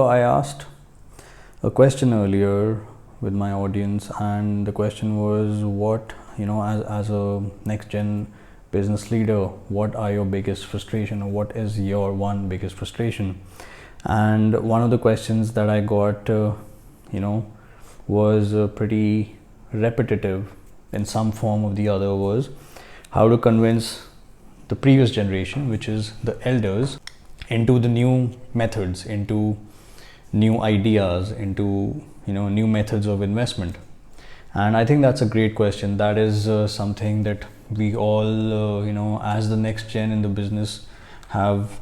I asked a question earlier with my audience, and the question was, what, as a next gen business leader, what are your biggest frustration, or what is your one biggest frustration? And one of the questions that I got, was pretty repetitive in some form or the other, was how to convince the previous generation, which is the elders, into the new methods, into new ideas, into new methods of investment. And I think that's a great question. That is something that we all as the next gen in the business have.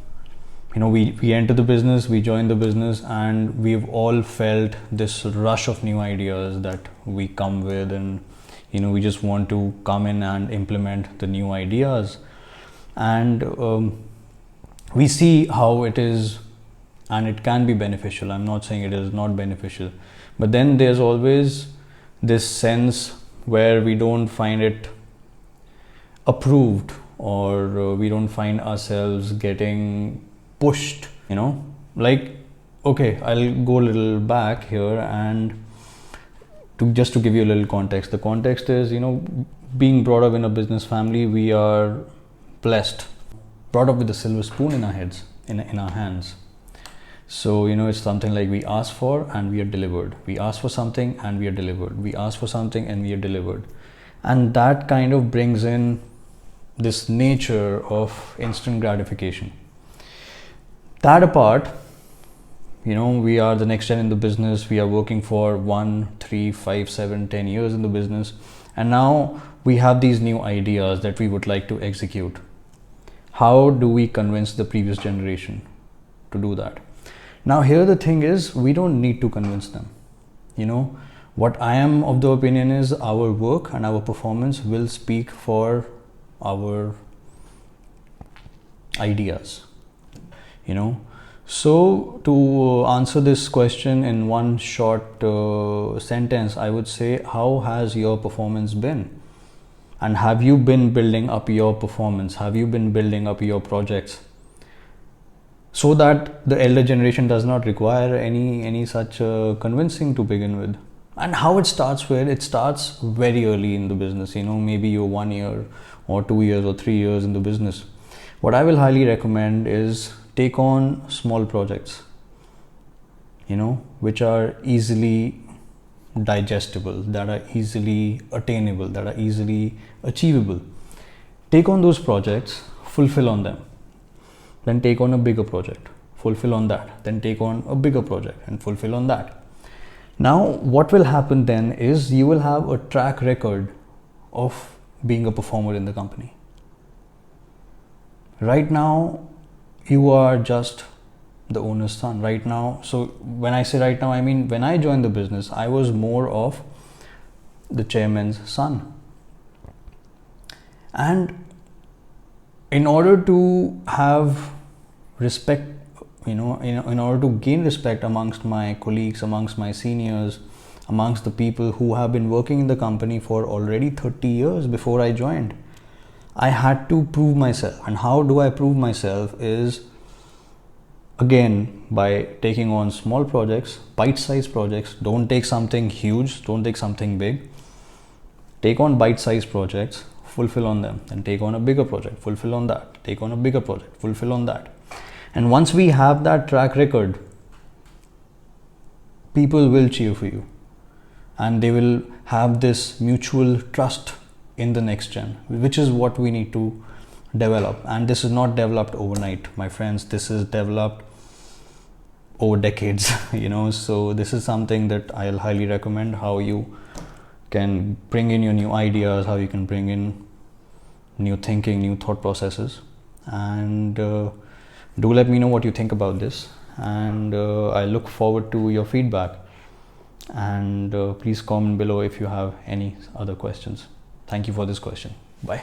We enter the business, we join the business, and we've all felt this rush of new ideas that we come with, and we just want to come in and implement the new ideas. And we see how it is, and it can be beneficial. I'm not saying it is not beneficial, but then there's always this sense where we don't find it approved, or we don't find ourselves getting pushed, like, okay, I'll go a little back here, and just to give you a little context. The context is, being brought up in a business family, we are blessed, brought up with a silver spoon in our heads, in our hands. So, it's something like we ask for and we are delivered. We ask for something and we are delivered. We ask for something and we are delivered. And that kind of brings in this nature of instant gratification. That apart, we are the next gen in the business. We are working for 1, 3, 5, 7, 10 years in the business. And now we have these new ideas that we would like to execute. How do we convince the previous generation to do that? Now, here the thing is, we don't need to convince them. What I am of the opinion is, our work and our performance will speak for our ideas. So to answer this question in one short sentence, I would say, how has your performance been? And have you been building up your performance? Have you been building up your projects, so that the elder generation does not require any such convincing to begin with? And how it starts with, it starts very early in the business. Maybe you're 1 year or 2 years or 3 years in the business. What I will highly recommend is, take on small projects, which are easily digestible, that are easily attainable, that are easily achievable. Take on those projects, fulfill on them. Then take on a bigger project, fulfill on that. Then take on a bigger project and fulfill on that. Now, what will happen then is, you will have a track record of being a performer in the company. Right now, you are just the owner's son right now. So when I say right now, I mean, when I joined the business, I was more of the chairman's son. And in order to have respect, in order to gain respect amongst my colleagues, amongst my seniors, amongst the people who have been working in the company for already 30 years before I joined, I had to prove myself. And how do I prove myself is, again, by taking on small projects, bite-sized projects. Don't take something huge, don't take something big. Take on bite-sized projects, fulfill on them. Then take on a bigger project, fulfill on that. Take on a bigger project, fulfill on that. And once we have that track record, people will cheer for you. And they will have this mutual trust in the next gen, which is what we need to develop. And this is not developed overnight, my friends. This is developed over decades. So this is something that I'll highly recommend, how you can bring in your new ideas, how you can bring in new thinking, new thought processes. And do let me know what you think about this, and I look forward to your feedback. And please comment below if you have any other questions. Thank you for this question. Bye.